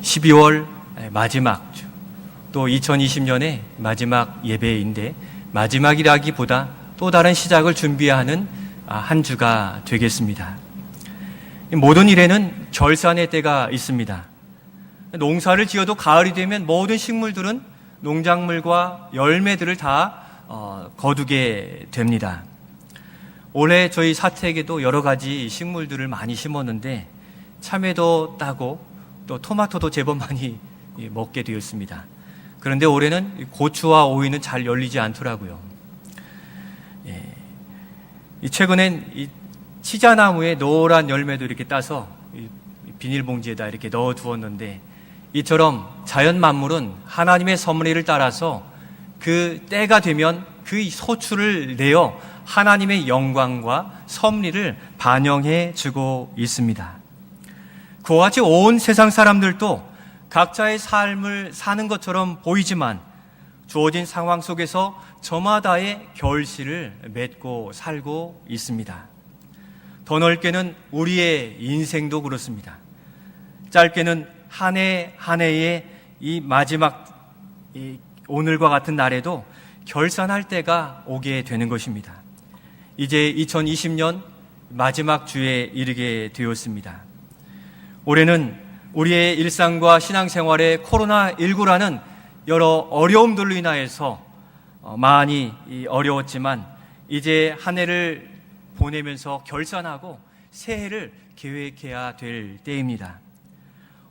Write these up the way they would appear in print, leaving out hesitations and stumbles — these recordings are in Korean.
12월 마지막 주, 또 2020년의 마지막 예배인데 마지막이라기보다 또 다른 시작을 준비하는 한 주가 되겠습니다. 모든 일에는 결산의 때가 있습니다. 농사를 지어도 가을이 되면 모든 식물들은 농작물과 열매들을 다 거두게 됩니다. 올해 저희 사택에도 여러 가지 식물들을 많이 심었는데 참외도 따고 또 토마토도 제법 많이 먹게 되었습니다. 그런데 올해는 고추와 오이는 잘 열리지 않더라고요. 최근엔 이 치자나무에 노란 열매도 이렇게 따서 비닐봉지에다 이렇게 넣어 두었는데, 이처럼 자연 만물은 하나님의 섭리를 따라서 그 때가 되면 그 소출을 내어 하나님의 영광과 섭리를 반영해 주고 있습니다. 그와 같이 온 세상 사람들도 각자의 삶을 사는 것처럼 보이지만 주어진 상황 속에서 저마다의 결실을 맺고 살고 있습니다. 더 넓게는 우리의 인생도 그렇습니다. 짧게는 한 해 한 해의 이 마지막 오늘과 같은 날에도 결산할 때가 오게 되는 것입니다. 이제 2020년 마지막 주에 이르게 되었습니다. 올해는 우리의 일상과 신앙생활에 코로나19라는 여러 어려움들로 인하여서 많이 어려웠지만 이제 한 해를 보내면서 결산하고 새해를 계획해야 될 때입니다.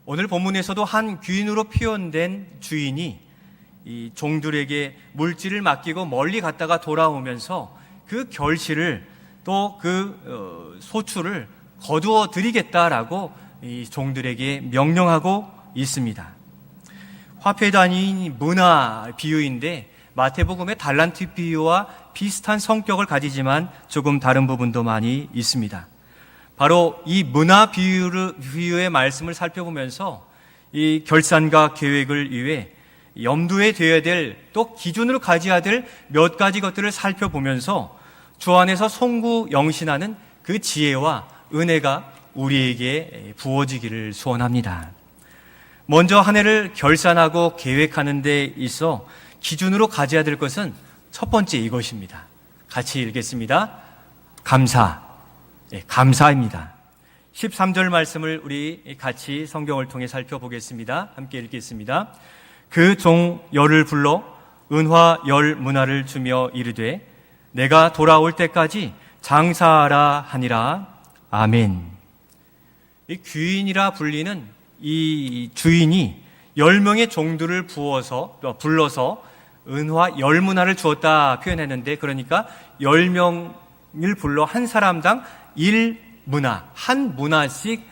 오늘 본문에서도 한 귀인으로 표현된 주인이 이 종들에게 물질을 맡기고 멀리 갔다가 돌아오면서 그 결실을 또 그 소출을 거두어 드리겠다라고 이 종들에게 명령하고 있습니다. 화폐도 아닌 문화 비유인데 마태복음의 달란트 비유와 비슷한 성격을 가지지만 조금 다른 부분도 많이 있습니다. 바로 이 문화 비유의 말씀을 살펴보면서 이 결산과 계획을 위해 염두에 둬야 될, 또 기준으로 가져야 될 몇 가지 것들을 살펴보면서 주 안에서 송구영신하는 그 지혜와 은혜가 우리에게 부어지기를 소원합니다. 먼저 한 해를 결산하고 계획하는 데 있어 기준으로 가져야 될 것은 첫 번째 이것입니다. 같이 읽겠습니다. 감사입니다. 13절 말씀을 우리 같이 성경을 통해 살펴보겠습니다. 함께 읽겠습니다. 그 종 열을 불러 은화 열 문화를 주며 이르되 내가 돌아올 때까지 장사하라 하니라. 아멘. 이 귀인이라 불리는 이 주인이 10명의 종들을 불러서 은화 열 문화를 주었다 표현했는데, 그러니까 10명을 불러 한 사람당 1문화, 한 문화씩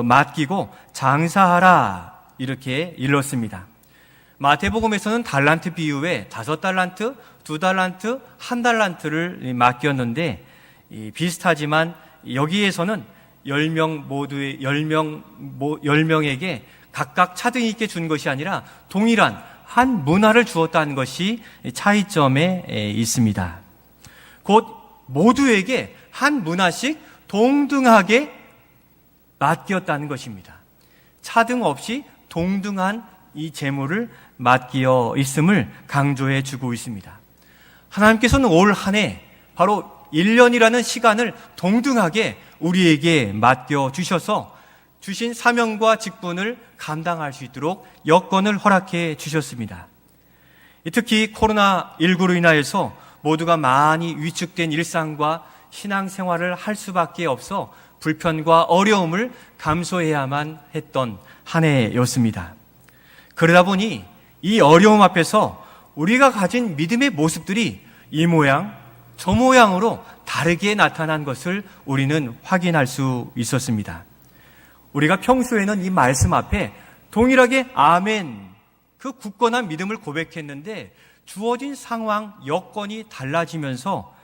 맡기고 장사하라 이렇게 일렀습니다. 마태복음에서는 달란트 비유에 5달란트, 2달란트, 1달란트를 맡겼는데 비슷하지만 여기에서는 10명에게 각각 차등이 있게 준 것이 아니라 동일한 한 문화를 주었다는 것이 차이점에 있습니다. 곧 모두에게 한 문화씩 동등하게 맡겼다는 것입니다. 차등 없이 동등한 이 재물을 맡겨 있음을 강조해 주고 있습니다. 하나님께서는 올 한 해 바로 1년이라는 시간을 동등하게 우리에게 맡겨 주셔서 주신 사명과 직분을 감당할 수 있도록 여건을 허락해 주셨습니다. 특히 코로나19로 인하여서 모두가 많이 위축된 일상과 신앙생활을 할 수밖에 없어 불편과 어려움을 감수해야만 했던 한 해였습니다. 그러다 보니 이 어려움 앞에서 우리가 가진 믿음의 모습들이 이 모양 저 모양으로 다르게 나타난 것을 우리는 확인할 수 있었습니다. 우리가 평소에는 이 말씀 앞에 동일하게 아멘, 그 굳건한 믿음을 고백했는데 주어진 상황, 여건이 달라지면서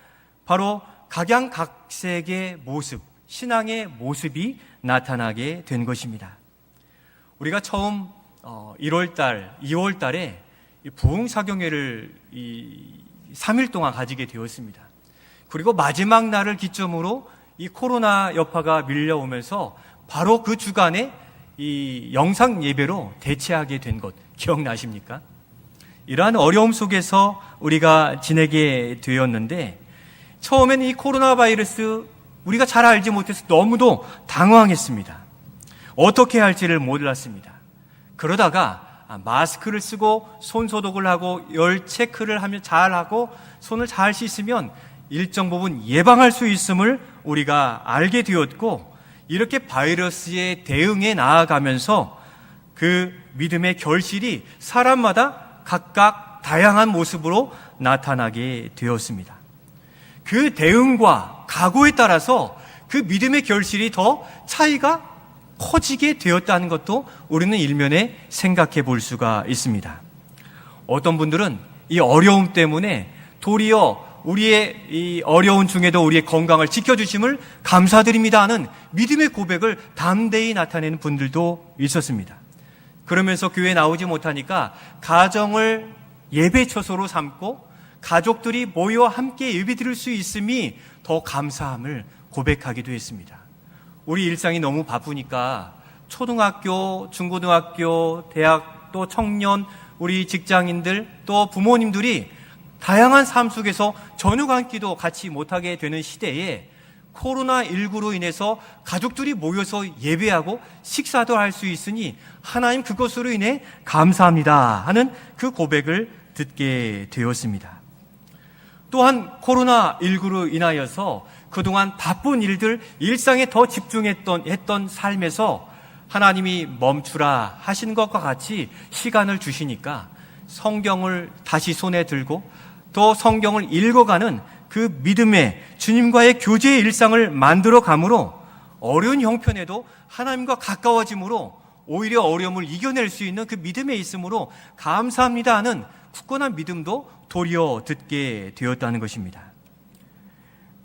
바로 각양각색의 모습, 신앙의 모습이 나타나게 된 것입니다. 우리가 처음 1월달, 2월달에 부흥사경회를 3일 동안 가지게 되었습니다. 그리고 마지막 날을 기점으로 이 코로나 여파가 밀려오면서 바로 그 주간에 이 영상 예배로 대체하게 된 것 기억나십니까? 이러한 어려움 속에서 우리가 지내게 되었는데, 처음에는 이 코로나 바이러스 우리가 잘 알지 못해서 너무도 당황했습니다. 어떻게 할지를 몰랐습니다. 그러다가 마스크를 쓰고 손 소독을 하고 열 체크를 하면 잘하고 손을 잘 씻으면 일정 부분 예방할 수 있음을 우리가 알게 되었고, 이렇게 바이러스에 대응해 나아가면서 그 믿음의 결실이 사람마다 각각 다양한 모습으로 나타나게 되었습니다. 그 대응과 각오에 따라서 그 믿음의 결실이 더 차이가 커지게 되었다는 것도 우리는 일면에 생각해 볼 수가 있습니다. 어떤 분들은 이 어려움 때문에 도리어 우리의 이 어려운 중에도 우리의 건강을 지켜주심을 감사드립니다 하는 믿음의 고백을 담대히 나타내는 분들도 있었습니다. 그러면서 교회에 나오지 못하니까 가정을 예배처소로 삼고 가족들이 모여 함께 예배드릴 수 있음이 더 감사함을 고백하기도 했습니다. 우리 일상이 너무 바쁘니까 초등학교, 중고등학교, 대학, 또 청년, 우리 직장인들, 또 부모님들이 다양한 삶 속에서 저녁 한 끼도 같이 못하게 되는 시대에 코로나19로 인해서 가족들이 모여서 예배하고 식사도 할 수 있으니 하나님 그것으로 인해 감사합니다 하는 그 고백을 듣게 되었습니다. 또한 코로나19로 인하여서 그동안 바쁜 일들, 일상에 더 집중했던 삶에서 하나님이 멈추라 하신 것과 같이 시간을 주시니까 성경을 다시 손에 들고 또 성경을 읽어가는 그 믿음의 주님과의 교제의 일상을 만들어 가므로 어려운 형편에도 하나님과 가까워짐으로 오히려 어려움을 이겨낼 수 있는 그 믿음에 있으므로 감사합니다 하는 굳건한 믿음도 도리어 듣게 되었다는 것입니다.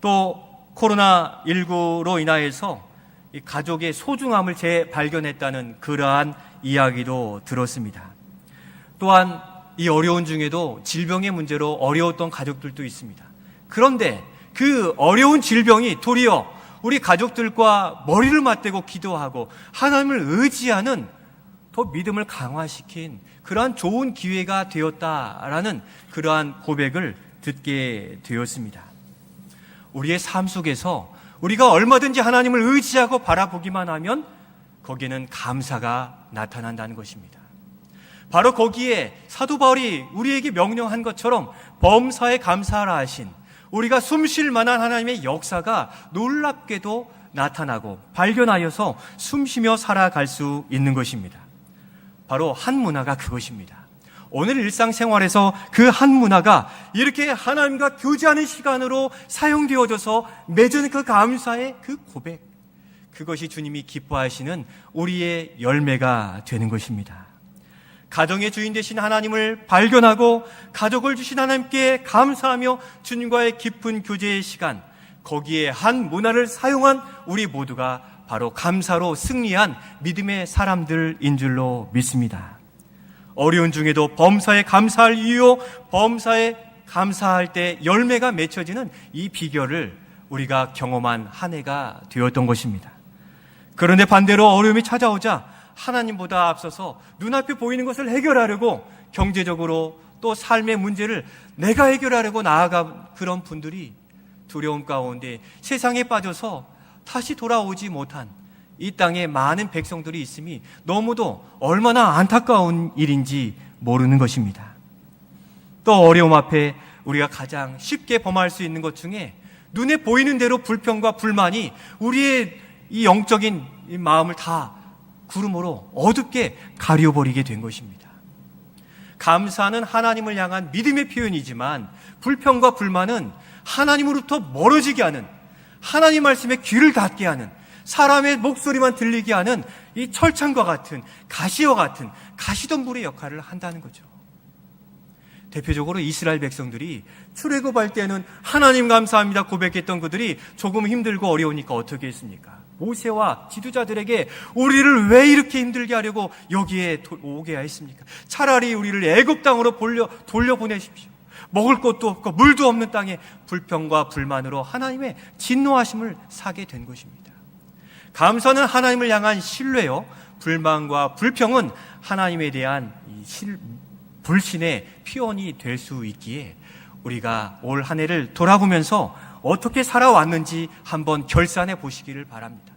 또 코로나19로 인하여서 이 가족의 소중함을 재발견했다는 그러한 이야기도 들었습니다. 또한 이 어려운 중에도 질병의 문제로 어려웠던 가족들도 있습니다. 그런데 그 어려운 질병이 도리어 우리 가족들과 머리를 맞대고 기도하고 하나님을 의지하는 더 믿음을 강화시킨 그러한 좋은 기회가 되었다라는 그러한 고백을 듣게 되었습니다. 우리의 삶 속에서 우리가 얼마든지 하나님을 의지하고 바라보기만 하면 거기에는 감사가 나타난다는 것입니다. 바로 거기에 사도 바울이 우리에게 명령한 것처럼 범사에 감사하라 하신 우리가 숨쉴 만한 하나님의 역사가 놀랍게도 나타나고 발견하여서 숨쉬며 살아갈 수 있는 것입니다. 바로 한 문화가 그것입니다. 오늘 일상생활에서 그 한 문화가 이렇게 하나님과 교제하는 시간으로 사용되어져서 맺은 그 감사의 그 고백, 그것이 주님이 기뻐하시는 우리의 열매가 되는 것입니다. 가정의 주인 되신 하나님을 발견하고 가족을 주신 하나님께 감사하며 주님과의 깊은 교제의 시간, 거기에 한 문화를 사용한 우리 모두가 바로 감사로 승리한 믿음의 사람들인 줄로 믿습니다. 어려운 중에도 범사에 감사할 이유, 범사에 감사할 때 열매가 맺혀지는 이 비결을 우리가 경험한 한 해가 되었던 것입니다. 그런데 반대로 어려움이 찾아오자 하나님보다 앞서서 눈앞에 보이는 것을 해결하려고 경제적으로 또 삶의 문제를 내가 해결하려고 나아간 그런 분들이 두려움 가운데 세상에 빠져서 다시 돌아오지 못한 이 땅에 많은 백성들이 있음이 너무도 얼마나 안타까운 일인지 모르는 것입니다. 또 어려움 앞에 우리가 가장 쉽게 범할 수 있는 것 중에 눈에 보이는 대로 불평과 불만이 우리의 이 영적인 이 마음을 다 구름으로 어둡게 가려버리게 된 것입니다. 감사는 하나님을 향한 믿음의 표현이지만 불평과 불만은 하나님으로부터 멀어지게 하는, 하나님 말씀에 귀를 닫게 하는, 사람의 목소리만 들리게 하는 이 철창과 같은, 가시와 같은 가시덤불의 역할을 한다는 거죠. 대표적으로 이스라엘 백성들이 출애굽할 때는 하나님 감사합니다 고백했던 그들이 조금 힘들고 어려우니까 어떻게 했습니까? 모세와 지도자들에게 우리를 왜 이렇게 힘들게 하려고 여기에 오게 하였습니까? 차라리 우리를 애굽 땅으로 돌려보내십시오. 먹을 것도 없고 물도 없는 땅에 불평과 불만으로 하나님의 진노하심을 사게 된 것입니다. 감사는 하나님을 향한 신뢰요, 불만과 불평은 하나님에 대한 불신의 표현이 될 수 있기에 우리가 올 한 해를 돌아보면서 어떻게 살아왔는지 한번 결산해 보시기를 바랍니다.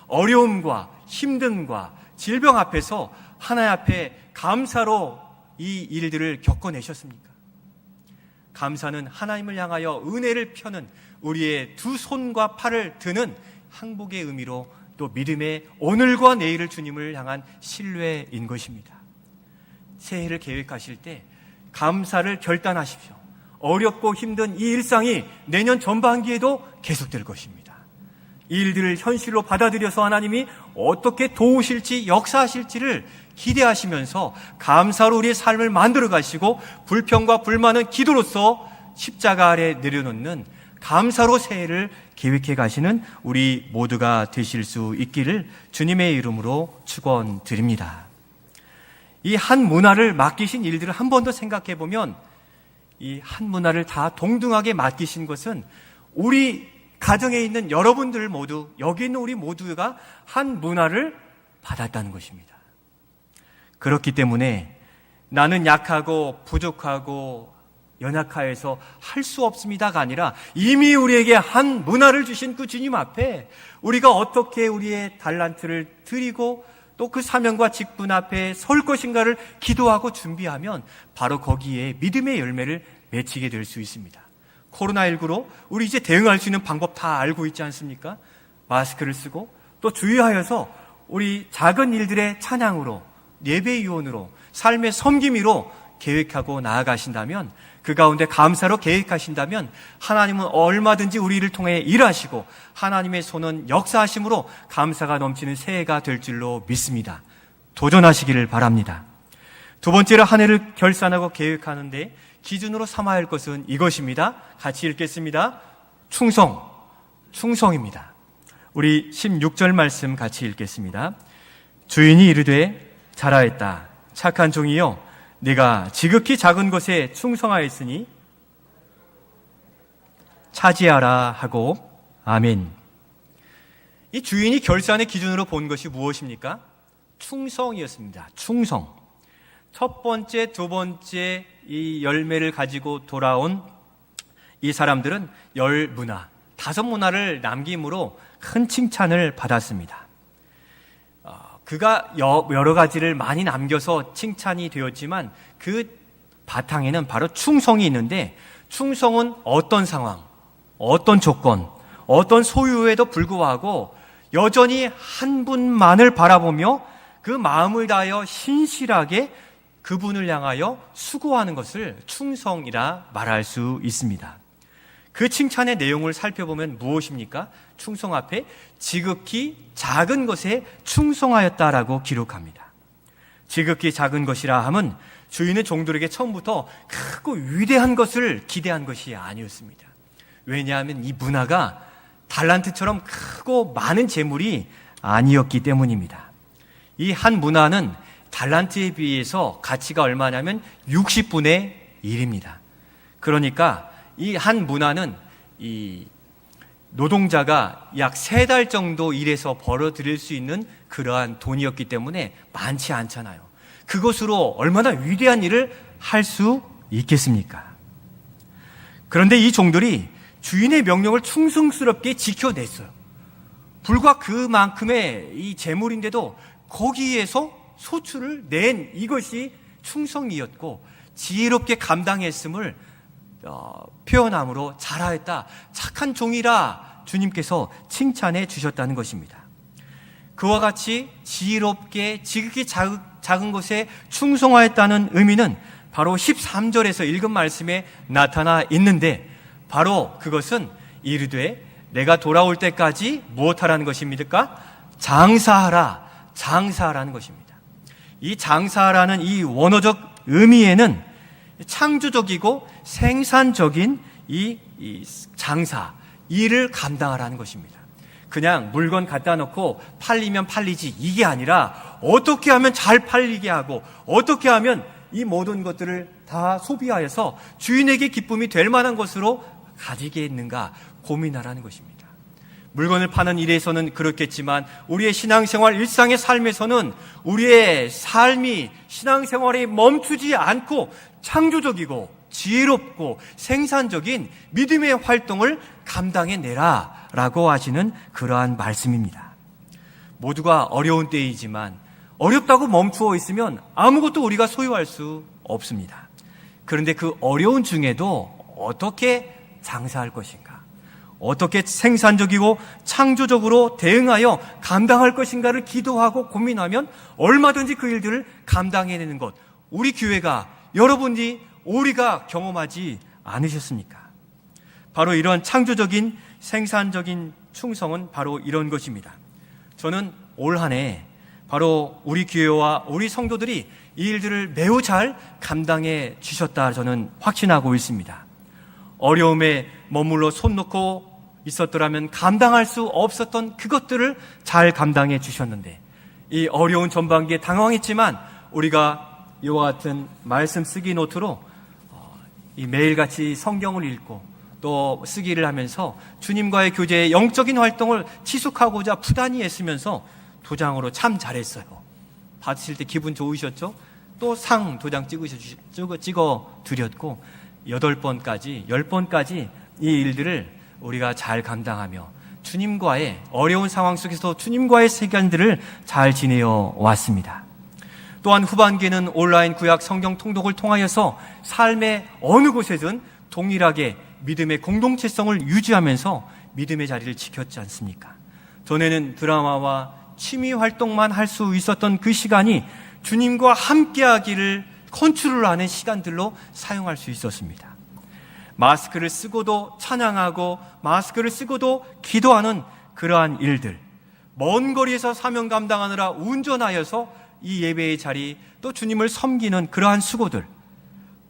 어려움과 힘듦과 질병 앞에서 하나님 앞에 감사로 이 일들을 겪어내셨습니까? 감사는 하나님을 향하여 은혜를 펴는 우리의 두 손과 팔을 드는 항복의 의미로 또 믿음의 오늘과 내일을 주님을 향한 신뢰인 것입니다. 새해를 계획하실 때 감사를 결단하십시오. 어렵고 힘든 이 일상이 내년 전반기에도 계속될 것입니다. 이 일들을 현실로 받아들여서 하나님이 어떻게 도우실지 역사하실지를 기대하시면서 감사로 우리의 삶을 만들어 가시고 불평과 불만은 기도로서 십자가 아래 내려놓는 감사로 새해를 계획해 가시는 우리 모두가 되실 수 있기를 주님의 이름으로 축원드립니다. 이 한 문화를 맡기신 일들을 한 번 더 생각해 보면 이 한 문화를 다 동등하게 맡기신 것은 우리 가정에 있는 여러분들 모두, 여기 있는 우리 모두가 한 문화를 받았다는 것입니다. 그렇기 때문에 나는 약하고 부족하고 연약하여서 할 수 없습니다가 아니라 이미 우리에게 한 문화를 주신 그 주님 앞에 우리가 어떻게 우리의 달란트를 드리고 또 그 사명과 직분 앞에 설 것인가를 기도하고 준비하면 바로 거기에 믿음의 열매를 맺히게 될 수 있습니다. 코로나19로 우리 이제 대응할 수 있는 방법 다 알고 있지 않습니까? 마스크를 쓰고 또 주의하여서 우리 작은 일들의 찬양으로, 예배 유언으로, 삶의 섬김으로 계획하고 나아가신다면, 그 가운데 감사로 계획하신다면 하나님은 얼마든지 우리를 통해 일하시고 하나님의 손은 역사하심으로 감사가 넘치는 새해가 될 줄로 믿습니다. 도전하시기를 바랍니다. 두 번째로 한 해를 결산하고 계획하는데 기준으로 삼아야 할 것은 이것입니다. 같이 읽겠습니다. 충성입니다. 우리 16절 말씀 같이 읽겠습니다. 주인이 이르되 잘하였다. 착한 종이여, 네가 지극히 작은 것에 충성하였으니 차지하라 하고. 아멘. 이 주인이 결산의 기준으로 본 것이 무엇입니까? 충성이었습니다. 충성. 첫 번째, 두 번째 이 열매를 가지고 돌아온 이 사람들은 10문화, 5문화를 남김으로 큰 칭찬을 받았습니다. 그가 여러 가지를 많이 남겨서 칭찬이 되었지만 그 바탕에는 바로 충성이 있는데, 충성은 어떤 상황, 어떤 조건, 어떤 소유에도 불구하고 여전히 한 분만을 바라보며 그 마음을 다하여 신실하게 그분을 향하여 수고하는 것을 충성이라 말할 수 있습니다. 그 칭찬의 내용을 살펴보면 무엇입니까? 충성 앞에 지극히 작은 것에 충성하였다라고 기록합니다. 지극히 작은 것이라 함은 주인은 종들에게 처음부터 크고 위대한 것을 기대한 것이 아니었습니다. 왜냐하면 이 문화가 달란트처럼 크고 많은 재물이 아니었기 때문입니다. 이 한 문화는 달란트에 비해서 가치가 얼마냐면 60분의 1입니다. 그러니까 이 한 문화는 이 노동자가 약 3달 정도 일해서 벌어들일 수 있는 그러한 돈이었기 때문에 많지 않잖아요. 그것으로 얼마나 위대한 일을 할 수 있겠습니까? 그런데 이 종들이 주인의 명령을 충성스럽게 지켜냈어요. 불과 그만큼의 이 재물인데도 거기에서 소출을 낸 이것이 충성이었고 지혜롭게 감당했음을 표현함으로 잘하였다, 착한 종이라 주님께서 칭찬해 주셨다는 것입니다. 그와 같이 지혜롭게 지극히 작은 것에 충성하였다는 의미는 바로 13절에서 읽은 말씀에 나타나 있는데, 바로 그것은 이르되 내가 돌아올 때까지 무엇하라는 것입니까? 장사하라는 것입니다. 이 장사하라는 이 원어적 의미에는 창조적이고 생산적인 이 장사, 일을 감당하라는 것입니다. 그냥 물건 갖다 놓고 팔리면 팔리지 이게 아니라 어떻게 하면 잘 팔리게 하고 어떻게 하면 이 모든 것들을 다 소비하여서 주인에게 기쁨이 될 만한 것으로 가지게 했는가 고민하라는 것입니다. 물건을 파는 일에서는 그렇겠지만 우리의 신앙생활, 일상의 삶에서는 우리의 삶이, 신앙생활이 멈추지 않고 창조적이고 지혜롭고 생산적인 믿음의 활동을 감당해내라 라고 하시는 그러한 말씀입니다. 모두가 어려운 때이지만 어렵다고 멈추어 있으면 아무것도 우리가 소유할 수 없습니다. 그런데 그 어려운 중에도 어떻게 장사할 것인가, 어떻게 생산적이고 창조적으로 대응하여 감당할 것인가를 기도하고 고민하면 얼마든지 그 일들을 감당해내는 것, 우리 교회가, 여러분이, 우리가 경험하지 않으셨습니까? 바로 이런 창조적인 생산적인 충성은 바로 이런 것입니다. 저는 올 한 해 바로 우리 교회와 우리 성도들이 이 일들을 매우 잘 감당해 주셨다 저는 확신하고 있습니다. 어려움에 머물러 손 놓고 있었더라면 감당할 수 없었던 그것들을 잘 감당해 주셨는데, 이 어려운 전반기에 당황했지만 우리가 이와 같은 말씀 쓰기 노트로 이 매일같이 성경을 읽고 또 쓰기를 하면서 주님과의 교제의 영적인 활동을 지속하고자 부단히 애쓰면서 도장으로 참 잘했어요. 받으실 때 기분 좋으셨죠? 또 상 도장 찍어 드렸고 8번까지 10번까지 이 일들을 우리가 잘 감당하며 주님과의 어려운 상황 속에서 주님과의 시간들을 잘 지내어 왔습니다. 또한 후반기에는 온라인 구약 성경 통독을 통하여서 삶의 어느 곳에든 동일하게 믿음의 공동체성을 유지하면서 믿음의 자리를 지켰지 않습니까? 전에는 드라마와 취미 활동만 할 수 있었던 그 시간이 주님과 함께하기를 컨트롤하는 시간들로 사용할 수 있었습니다. 마스크를 쓰고도 찬양하고 마스크를 쓰고도 기도하는 그러한 일들, 먼 거리에서 사명 감당하느라 운전하여서 이 예배의 자리, 또 주님을 섬기는 그러한 수고들,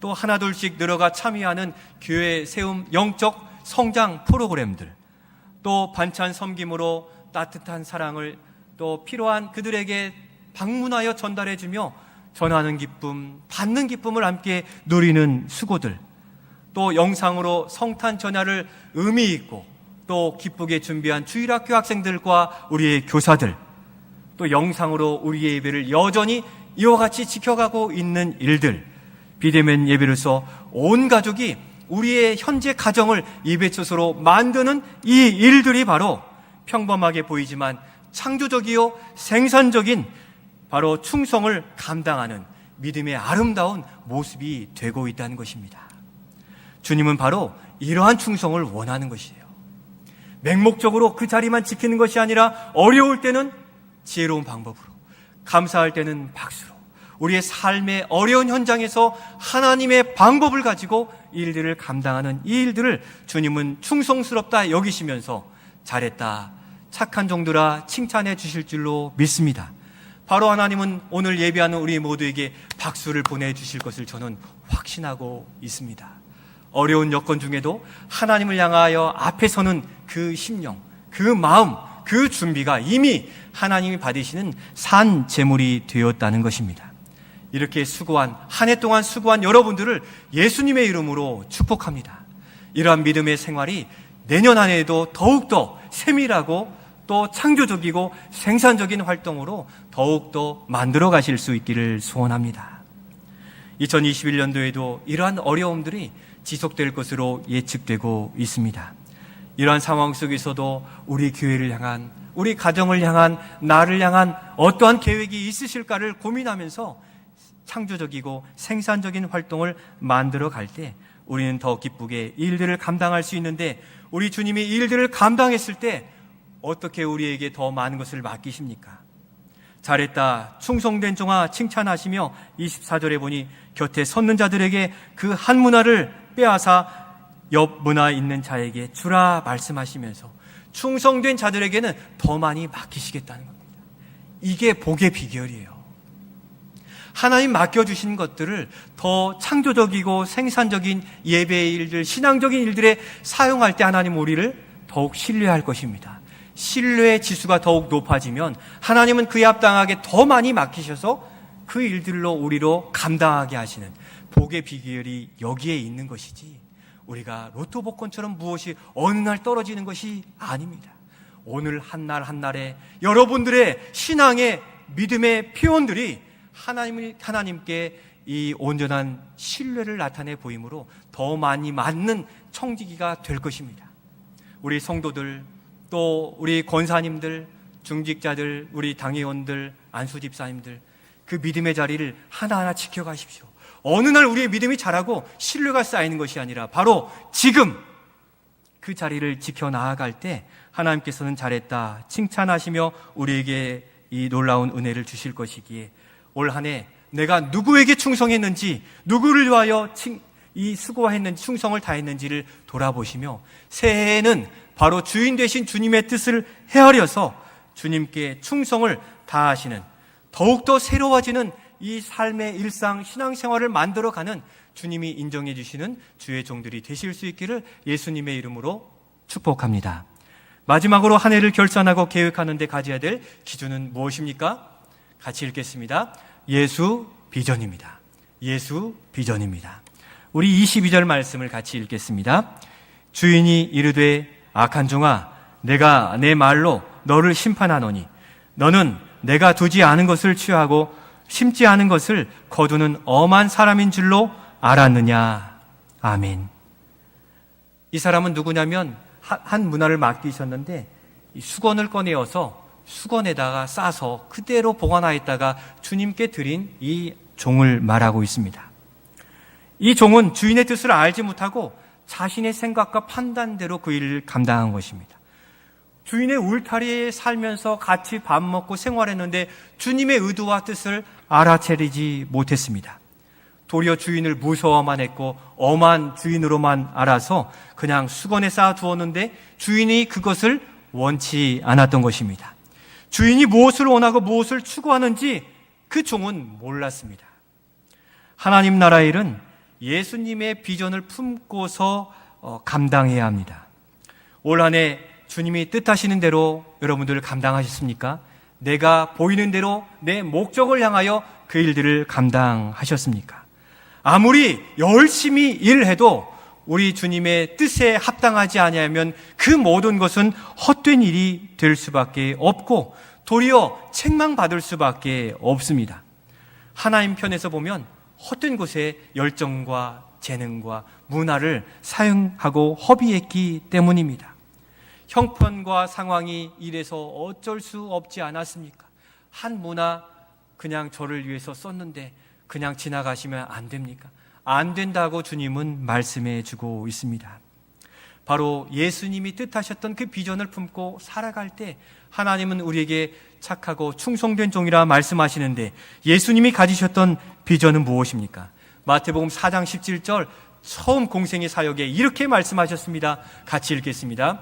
또 하나둘씩 늘어가 참여하는 교회 세움 영적 성장 프로그램들, 또 반찬 섬김으로 따뜻한 사랑을 또 필요한 그들에게 방문하여 전달해주며 전하는 기쁨, 받는 기쁨을 함께 누리는 수고들, 또 영상으로 성탄 전야를 의미 있고 또 기쁘게 준비한 주일학교 학생들과 우리의 교사들, 또 영상으로 우리의 예배를 여전히 이와 같이 지켜가고 있는 일들, 비대면 예배로서 온 가족이 우리의 현재 가정을 예배처소로 만드는 이 일들이 바로 평범하게 보이지만 창조적이요 생산적인 바로 충성을 감당하는 믿음의 아름다운 모습이 되고 있다는 것입니다. 주님은 바로 이러한 충성을 원하는 것이에요. 맹목적으로 그 자리만 지키는 것이 아니라 어려울 때는 지혜로운 방법으로, 감사할 때는 박수로, 우리의 삶의 어려운 현장에서 하나님의 방법을 가지고 이 일들을 감당하는 이 일들을 주님은 충성스럽다 여기시면서 잘했다, 착한 종들아 칭찬해 주실 줄로 믿습니다. 바로 하나님은 오늘 예배하는 우리 모두에게 박수를 보내주실 것을 저는 확신하고 있습니다. 어려운 여건 중에도 하나님을 향하여 앞에 서는 그 심령, 그 마음, 그 준비가 이미 하나님이 받으시는 산 제물이 되었다는 것입니다. 이렇게 수고한, 한 해 동안 수고한 여러분들을 예수님의 이름으로 축복합니다. 이러한 믿음의 생활이 내년 한 해에도 더욱더 세밀하고 또 창조적이고 생산적인 활동으로 더욱더 만들어 가실 수 있기를 소원합니다. 2021년도에도 이러한 어려움들이 지속될 것으로 예측되고 있습니다. 이러한 상황 속에서도 우리 교회를 향한, 우리 가정을 향한, 나를 향한 어떠한 계획이 있으실까를 고민하면서 창조적이고 생산적인 활동을 만들어 갈 때 우리는 더 기쁘게 일들을 감당할 수 있는데, 우리 주님이 일들을 감당했을 때 어떻게 우리에게 더 많은 것을 맡기십니까? 잘했다, 충성된 종아 칭찬하시며 24절에 보니 곁에 섰는 자들에게 그 한 문화를 빼앗아 옆 문화 있는 자에게 주라 말씀하시면서 충성된 자들에게는 더 많이 맡기시겠다는 겁니다. 이게 복의 비결이에요. 하나님 맡겨주신 것들을 더 창조적이고 생산적인 예배의 일들, 신앙적인 일들에 사용할 때 하나님 우리를 더욱 신뢰할 것입니다. 신뢰의 지수가 더욱 높아지면 하나님은 그에 합당하게 더 많이 맡기셔서 그 일들로 우리로 감당하게 하시는 복의 비결이 여기에 있는 것이지, 우리가 로또 복권처럼 무엇이 어느 날 떨어지는 것이 아닙니다. 오늘 한날 한날에 여러분들의 신앙의 믿음의 표현들이 하나님께 이 온전한 신뢰를 나타내 보이므로 더 많이 맞는 청지기가 될 것입니다. 우리 성도들, 또 우리 권사님들, 중직자들, 우리 당회원들, 안수집사님들, 그 믿음의 자리를 하나하나 지켜가십시오. 어느 날 우리의 믿음이 자라고 신뢰가 쌓이는 것이 아니라 바로 지금 그 자리를 지켜나아갈 때 하나님께서는 잘했다 칭찬하시며 우리에게 이 놀라운 은혜를 주실 것이기에 올 한 해 내가 누구에게 충성했는지, 누구를 위하여 이 수고했는지, 충성을 다했는지를 돌아보시며 새해에는 바로 주인 되신 주님의 뜻을 헤아려서 주님께 충성을 다하시는, 더욱더 새로워지는 이 삶의 일상 신앙생활을 만들어가는 주님이 인정해 주시는 주의 종들이 되실 수 있기를 예수님의 이름으로 축복합니다. 마지막으로 한 해를 결산하고 계획하는 데 가져야 될 기준은 무엇입니까? 같이 읽겠습니다. 예수 비전입니다. 예수 비전입니다. 우리 22절 말씀을 같이 읽겠습니다. 주인이 이르되 악한 종아, 내가 내 말로 너를 심판하노니 너는 내가 두지 않은 것을 취하고 심지 않은 것을 거두는 엄한 사람인 줄로 알았느냐. 아멘. 이 사람은 누구냐면 한 문화를 맡기셨는데 이 수건을 꺼내어서 수건에다가 싸서 그대로 보관하였다가 주님께 드린 이 종을 말하고 있습니다. 이 종은 주인의 뜻을 알지 못하고 자신의 생각과 판단대로 그 일을 감당한 것입니다. 주인의 울타리에 살면서 같이 밥 먹고 생활했는데 주님의 의도와 뜻을 알아차리지 못했습니다. 도리어 주인을 무서워만 했고 엄한 주인으로만 알아서 그냥 수건에 쌓아두었는데 주인이 그것을 원치 않았던 것입니다. 주인이 무엇을 원하고 무엇을 추구하는지 그 종은 몰랐습니다. 하나님 나라의 일은 예수님의 비전을 품고서 감당해야 합니다. 올 한 해 주님이 뜻하시는 대로 여러분들 감당하셨습니까? 내가 보이는 대로 내 목적을 향하여 그 일들을 감당하셨습니까? 아무리 열심히 일해도 우리 주님의 뜻에 합당하지 아니하면 그 모든 것은 헛된 일이 될 수밖에 없고 도리어 책망받을 수밖에 없습니다. 하나님 편에서 보면 헛된 곳에 열정과 재능과 문화를 사용하고 허비했기 때문입니다. 형편과 상황이 이래서 어쩔 수 없지 않았습니까? 한 문화 그냥 저를 위해서 썼는데 그냥 지나가시면 안 됩니까? 안 된다고 주님은 말씀해 주고 있습니다. 바로 예수님이 뜻하셨던 그 비전을 품고 살아갈 때 하나님은 우리에게 착하고 충성된 종이라 말씀하시는데 예수님이 가지셨던 비전은 무엇입니까? 마태복음 4장 17절 처음 공생의 사역에 이렇게 말씀하셨습니다. 같이 읽겠습니다.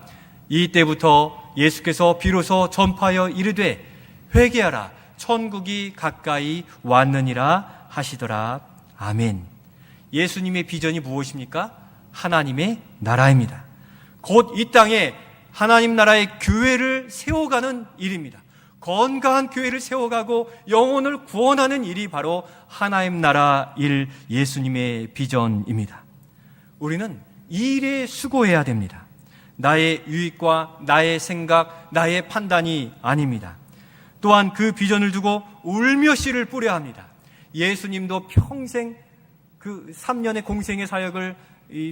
이때부터 예수께서 비로소 전파하여 이르되 회개하라 천국이 가까이 왔느니라 하시더라. 아멘. 예수님의 비전이 무엇입니까? 하나님의 나라입니다. 곧 이 땅에 하나님 나라의 교회를 세워가는 일입니다. 건강한 교회를 세워가고 영혼을 구원하는 일이 바로 하나님 나라 일 예수님의 비전입니다. 우리는 이 일에 수고해야 됩니다. 나의 유익과 나의 생각, 나의 판단이 아닙니다. 또한 그 비전을 두고 울며 씨를 뿌려야 합니다. 예수님도 평생 그 3년의 공생의 사역을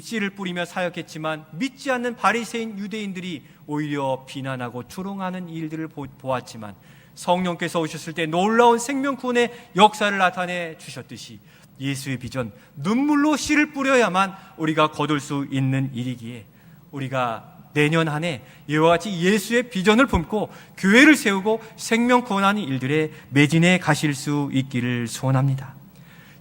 씨를 뿌리며 사역했지만 믿지 않는 바리새인 유대인들이 오히려 비난하고 조롱하는 일들을 보았지만 성령께서 오셨을 때 놀라운 생명 구원의 역사를 나타내 주셨듯이 예수의 비전, 눈물로 씨를 뿌려야만 우리가 거둘 수 있는 일이기에 우리가 내년 한 해 이와 같이 예수의 비전을 품고 교회를 세우고 생명 구원하는 일들에 매진해 가실 수 있기를 소원합니다.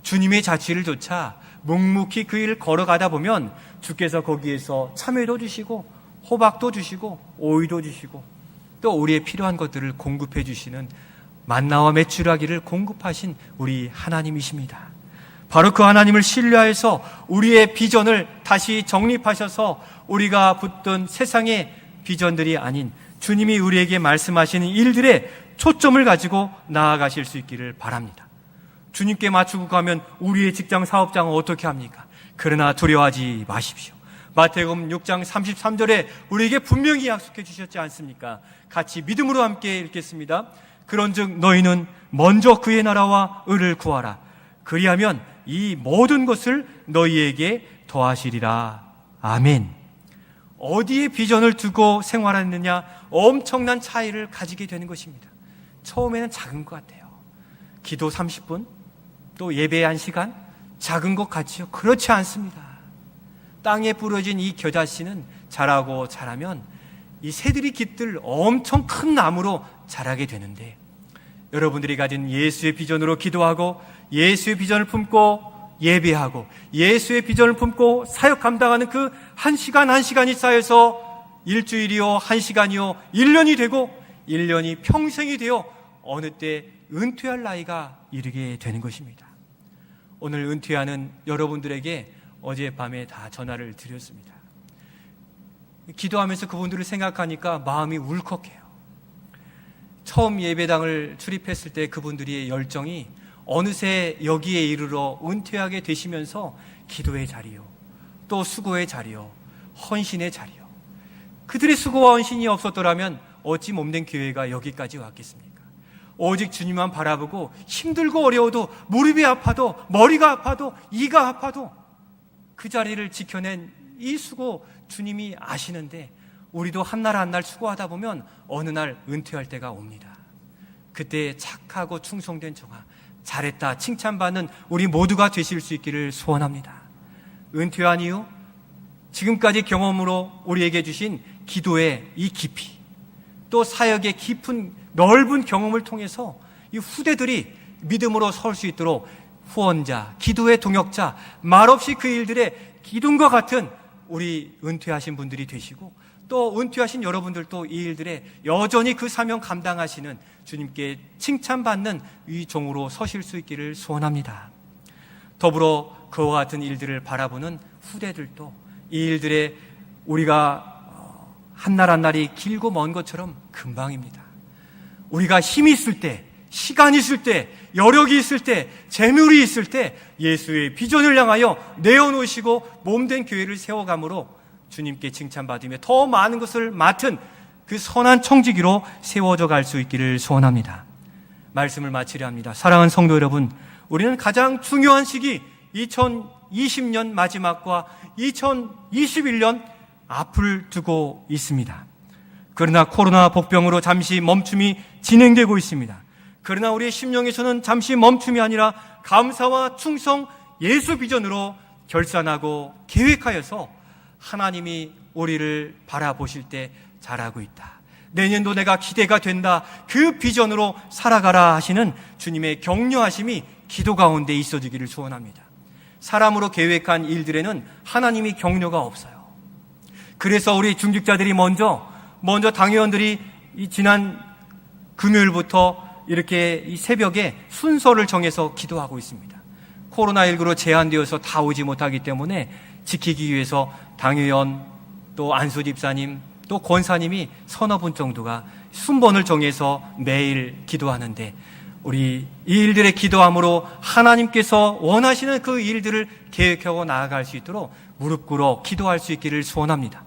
주님의 자취를 쫓아 묵묵히 그 일을 걸어가다 보면 주께서 거기에서 참외도 주시고 호박도 주시고 오이도 주시고 또 우리의 필요한 것들을 공급해 주시는 만나와 메추라기를 공급하신 우리 하나님이십니다. 바로 그 하나님을 신뢰해서 우리의 비전을 다시 정립하셔서 우리가 붙든 세상의 비전들이 아닌 주님이 우리에게 말씀하시는 일들에 초점을 가지고 나아가실 수 있기를 바랍니다. 주님께 맞추고 가면 우리의 직장 사업장은 어떻게 합니까? 그러나 두려워하지 마십시오. 마태복음 6장 33절에 우리에게 분명히 약속해 주셨지 않습니까? 같이 믿음으로 함께 읽겠습니다. 그런즉 너희는 먼저 그의 나라와 의를 구하라. 그리하면 이 모든 것을 너희에게 더하시리라. 아멘. 어디에 비전을 두고 생활하느냐, 엄청난 차이를 가지게 되는 것입니다. 처음에는 작은 것 같아요. 기도 30분, 또 예배 1시간, 작은 것 같지요? 그렇지 않습니다. 땅에 부러진 이 겨자씨는 자라고 자라면 이 새들이 깃들 엄청 큰 나무로 자라게 되는데, 여러분들이 가진 예수의 비전으로 기도하고 예수의 비전을 품고 예배하고 예수의 비전을 품고 사역 감당하는 그 1시간 1시간이 쌓여서 일주일이요 1시간이요 1년이 되고 1년이 평생이 되어 어느 때 은퇴할 나이가 이르게 되는 것입니다. 오늘 은퇴하는 여러분들에게 어젯밤에 다 전화를 드렸습니다. 기도하면서 그분들을 생각하니까 마음이 울컥해요. 처음 예배당을 출입했을 때 그분들의 열정이 어느새 여기에 이르러 은퇴하게 되시면서 기도의 자리요, 또 수고의 자리요, 헌신의 자리요. 그들의 수고와 헌신이 없었더라면 어찌 몸된 교회가 여기까지 왔겠습니까? 오직 주님만 바라보고 힘들고 어려워도 무릎이 아파도 머리가 아파도 이가 아파도 그 자리를 지켜낸 이 수고 주님이 아시는데, 우리도 한날 한날 수고하다 보면 어느 날 은퇴할 때가 옵니다. 그때 착하고 충성된 종아, 잘했다 칭찬받는 우리 모두가 되실 수 있기를 소원합니다. 은퇴한 이후 지금까지 경험으로 우리에게 주신 기도의 이 깊이, 또 사역의 깊은 넓은 경험을 통해서 이 후대들이 믿음으로 설 수 있도록 후원자, 기도의 동역자, 말없이 그 일들의 기둥과 같은 우리 은퇴하신 분들이 되시고, 또 은퇴하신 여러분들도 이 일들에 여전히 그 사명 감당하시는 주님께 칭찬받는 이 종으로 서실 수 있기를 소원합니다. 더불어 그와 같은 일들을 바라보는 후대들도 이 일들에 우리가 한날 한날이 길고 먼 것처럼 금방입니다. 우리가 힘이 있을 때, 시간이 있을 때, 여력이 있을 때, 재물이 있을 때 예수의 비전을 향하여 내어놓으시고 몸된 교회를 세워감으로 주님께 칭찬받으며 더 많은 것을 맡은 그 선한 청지기로 세워져 갈 수 있기를 소원합니다. 말씀을 마치려 합니다. 사랑하는 성도 여러분, 우리는 가장 중요한 시기 2020년 마지막과 2021년 앞을 두고 있습니다. 그러나 코로나 복병으로 잠시 멈춤이 진행되고 있습니다. 그러나 우리의 심령에서는 잠시 멈춤이 아니라 감사와 충성, 예수 비전으로 결산하고 계획하여서 하나님이 우리를 바라보실 때 잘하고 있다, 내년도 내가 기대가 된다, 그 비전으로 살아가라 하시는 주님의 격려하심이 기도 가운데 있어지기를 소원합니다. 사람으로 계획한 일들에는 하나님이 격려가 없어요. 그래서 우리 중직자들이 먼저 당회원들이 지난 금요일부터 이렇게 이 새벽에 순서를 정해서 기도하고 있습니다. 코로나19로 제한되어서 다 오지 못하기 때문에 지키기 위해서 당회원, 또 안수 집사님, 또 권사님이 서너 분 정도가 순번을 정해서 매일 기도하는데, 우리 이 일들의 기도함으로 하나님께서 원하시는 그 일들을 계획하고 나아갈 수 있도록 무릎 꿇어 기도할 수 있기를 소원합니다.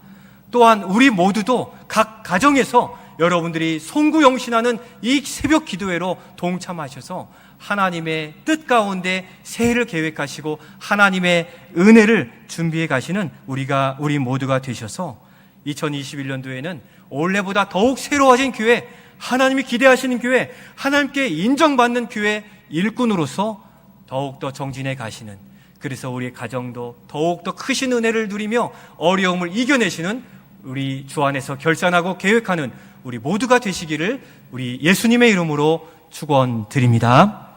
또한 우리 모두도 각 가정에서 여러분들이 송구영신하는 이 새벽 기도회로 동참하셔서 하나님의 뜻 가운데 새해를 계획하시고 하나님의 은혜를 준비해 가시는 우리 모두가 되셔서 2021년도에는 올해보다 더욱 새로워진 교회, 하나님이 기대하시는 교회, 하나님께 인정받는 교회 일꾼으로서 더욱더 정진해 가시는, 그래서 우리 가정도 더욱더 크신 은혜를 누리며 어려움을 이겨내시는 우리 주 안에서 결산하고 계획하는 우리 모두가 되시기를 우리 예수님의 이름으로 축원드립니다.